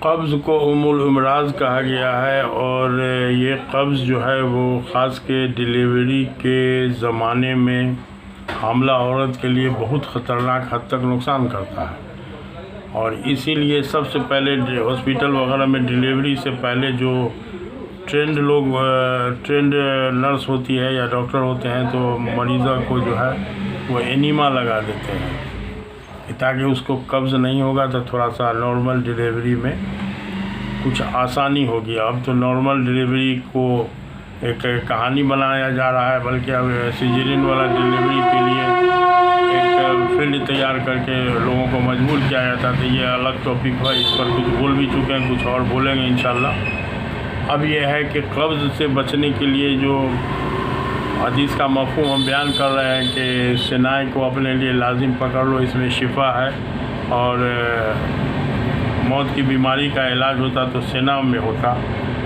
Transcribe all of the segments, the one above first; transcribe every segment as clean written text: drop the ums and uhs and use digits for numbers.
कब्ज़ को उम्मुल अमराज़ कहा गया है और ये कब्ज़ जो है वो ख़ास के डिलीवरी के ज़माने में हामला औरत के लिए बहुत ख़तरनाक हद तक नुकसान करता है। और इसीलिए सबसे पहले हॉस्पिटल वगैरह में डिलीवरी से पहले जो ट्रेंड नर्स होती है या डॉक्टर होते हैं तो मरीज़ा को जो है वो एनीमा लगा देते हैं ताकि उसको कब्ज़ नहीं होगा, तो थोड़ा सा नॉर्मल डिलीवरी में कुछ आसानी होगी। अब तो नॉर्मल डिलीवरी को एक कहानी बनाया जा रहा है, बल्कि अब सिजेरियन वाला डिलीवरी के लिए एक फील्ड तैयार करके लोगों को मजबूर किया जाता है। तो ये अलग टॉपिक है, इस पर कुछ बोल भी चुके हैं, कुछ और बोलेंगे इंशाल्लाह। अब ये है कि कब्ज़ से बचने के लिए जो हदीस का मफ़हूम हम बयान कर रहे हैं कि सिनाई को अपने लिए लाजिम पकड़ लो, इसमें शिफा है और मौत की बीमारी का इलाज होता तो सिना में होता।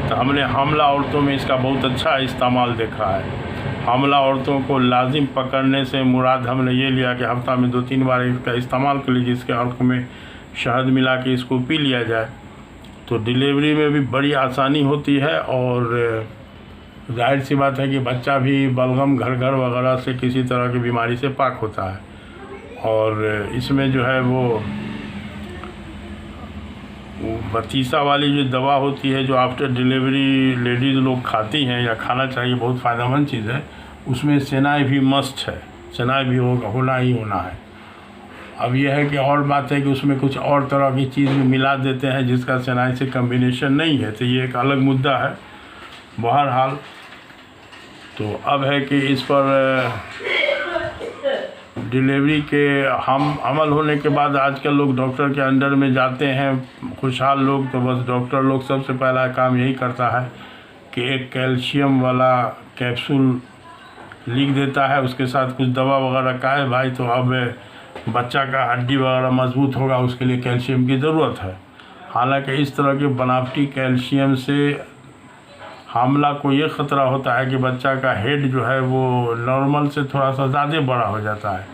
तो हमने हामला औरतों में इसका बहुत अच्छा इस्तेमाल देखा है। हामला औरतों को लाजिम पकड़ने से मुराद हमने ये लिया कि हफ्ता में 2-3 बार इसका इस्तेमाल कर लीजिए, इसके हल्क में शहद मिला के इसको पी लिया जाए तो डिलीवरी में भी बड़ी आसानी होती है। और जाहिर सी बात है कि बच्चा भी बलगम घर वगैरह से किसी तरह की बीमारी से पाक होता है। और इसमें जो है वो बतीसा वाली जो दवा होती है जो आफ्टर डिलीवरी लेडीज़ लोग खाती हैं या खाना चाहिए, बहुत फ़ायदेमंद चीज़ है। उसमें सेनाई भी मस्ट है, सेनाई भी होना ही होना है। अब यह है कि और बात है कि उसमें कुछ और तरह की चीज़ भी मिला देते हैं जिसका सेनाई से कम्बिनेशन नहीं है, तो ये एक अलग मुद्दा है। बहरहाल तो अब है कि इस पर डिलीवरी के हम अमल होने के बाद आजकल लोग डॉक्टर के अंडर में जाते हैं खुशहाल लोग, तो बस डॉक्टर लोग सबसे पहला काम यही करता है कि एक कैल्शियम वाला कैप्सूल लिख देता है, उसके साथ कुछ दवा वगैरह का है भाई, तो अब बच्चा का हड्डी वगैरह मजबूत होगा, उसके लिए कैल्शियम की ज़रूरत है। हालांकि इस तरह के बनावटी कैल्शियम से हामला को ये ख़तरा होता है कि बच्चा का हेड जो है वो नॉर्मल से थोड़ा सा ज़्यादा बड़ा हो जाता है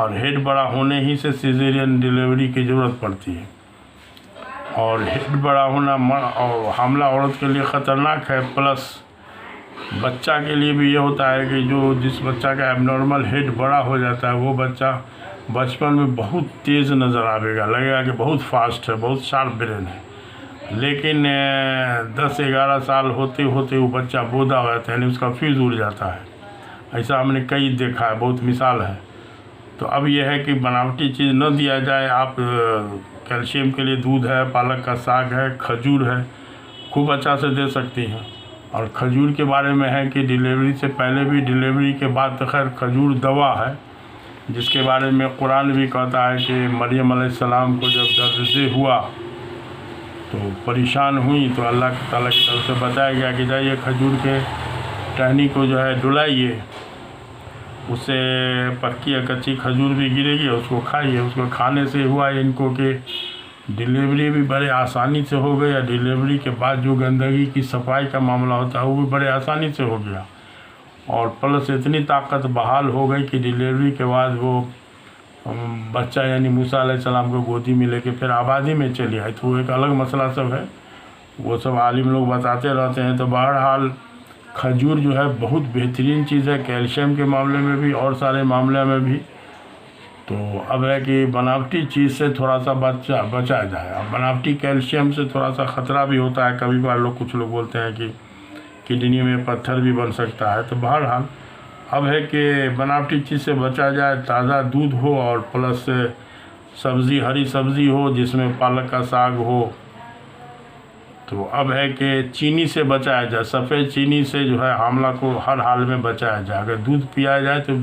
और हेड बड़ा होने ही से सिजेरियन डिलीवरी की ज़रूरत पड़ती है। और हेड बड़ा होना और हामला औरत के लिए ख़तरनाक है, प्लस बच्चा के लिए भी ये होता है कि जिस बच्चा का एबनॉर्मल हेड बड़ा हो जाता है वो बच्चा बचपन में बहुत तेज़ नज़र आएगा, लगेगा कि बहुत फास्ट है, बहुत शार्प ब्रेन है। लेकिन 10-11 साल होते होते वो बच्चा बोधा हो जाता है, यानी उसका फ्यूज़ उड़ जाता है। ऐसा हमने कई देखा है, बहुत मिसाल है। तो अब यह है कि बनावटी चीज़ न दिया जाए। आप कैल्शियम के लिए दूध है, पालक का साग है, खजूर है, खूब अच्छा से दे सकती हैं। और खजूर के बारे में है कि डिलीवरी से पहले भी, डिलीवरी के बाद तो खैर खजूर दवा है, जिसके बारे में कुरान भी कहता है कि मरियम अलैहिस्सलाम को जब दर्द हुआ तो परेशान हुई तो अल्लाह ताला की तरफ से बताया गया कि जाइए खजूर के टहनी को जो है डुलाइए, उससे पक्की या कच्ची खजूर भी गिरेगी, उसको खाइए। उसको खाने से हुआ इनको कि डिलीवरी भी बड़े आसानी से हो गई, या डिलीवरी के बाद जो गंदगी की सफाई का मामला होता है वो भी बड़े आसानी से हो गया। और प्लस इतनी ताकत बहाल हो गई कि डिलीवरी के बाद वो बच्चा यानी मूसा अलैहिस्सलाम को गोदी में लेके फिर आबादी में चली आई। तो वो एक अलग मसला सब है, वो सब आलिम लोग बताते रहते हैं। तो बहरहाल खजूर जो है बहुत बेहतरीन चीज़ है, कैल्शियम के मामले में भी और सारे मामले में भी। तो अब है कि बनावटी चीज़ से थोड़ा सा बचा जाए। अब बनावटी कैल्शियम से थोड़ा सा ख़तरा भी होता है, कभी बार कुछ लोग बोलते हैं कि किडनी में पत्थर भी बन सकता है। तो बहरहाल अब है कि बनावटी चीज़ से बचा जाए, ताज़ा दूध हो और प्लस सब्ज़ी, हरी सब्ज़ी हो जिसमें पालक का साग हो। तो अब है कि चीनी से बचाया जाए, सफ़ेद चीनी से जो है हामला को हर हाल में बचाया जाए। अगर दूध पिया जाए तो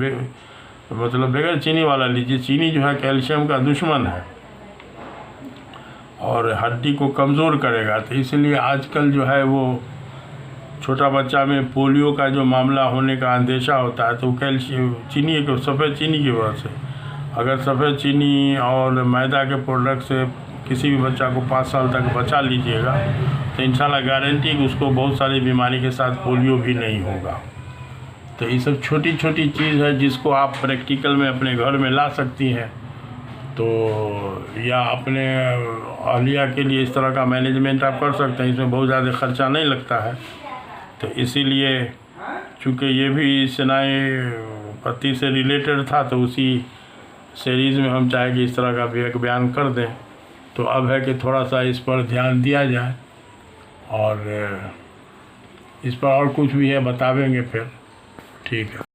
मतलब बगैर चीनी वाला लीजिए। चीनी जो है कैल्शियम का दुश्मन है और हड्डी को कमज़ोर करेगा। तो इसलिए आजकल जो है वो छोटा बच्चा में पोलियो का जो मामला होने का अंदेशा होता है तो कैल्शियम चीनी को, सफ़ेद चीनी की वजह से, अगर सफ़ेद चीनी और मैदा के प्रोडक्ट से किसी भी बच्चा को 5 साल तक बचा लीजिएगा तो इंशाल्लाह गारंटी कि उसको बहुत सारी बीमारी के साथ पोलियो भी नहीं होगा। तो ये सब छोटी छोटी चीज़ है जिसको आप प्रैक्टिकल में अपने घर में ला सकती हैं तो या अपने अहलिया के लिए इस तरह का मैनेजमेंट आप कर सकते हैं, इसमें बहुत ज़्यादा ख़र्चा नहीं लगता है। तो इसीलिए चूँकि ये भी शनाए पति से रिलेटेड था, तो उसी सीरीज़ में हम चाहे कि इस तरह का भी एक बयान कर दें। तो अब है कि थोड़ा सा इस पर ध्यान दिया जाए, और इस पर और कुछ भी है बतावेंगे फिर। ठीक है।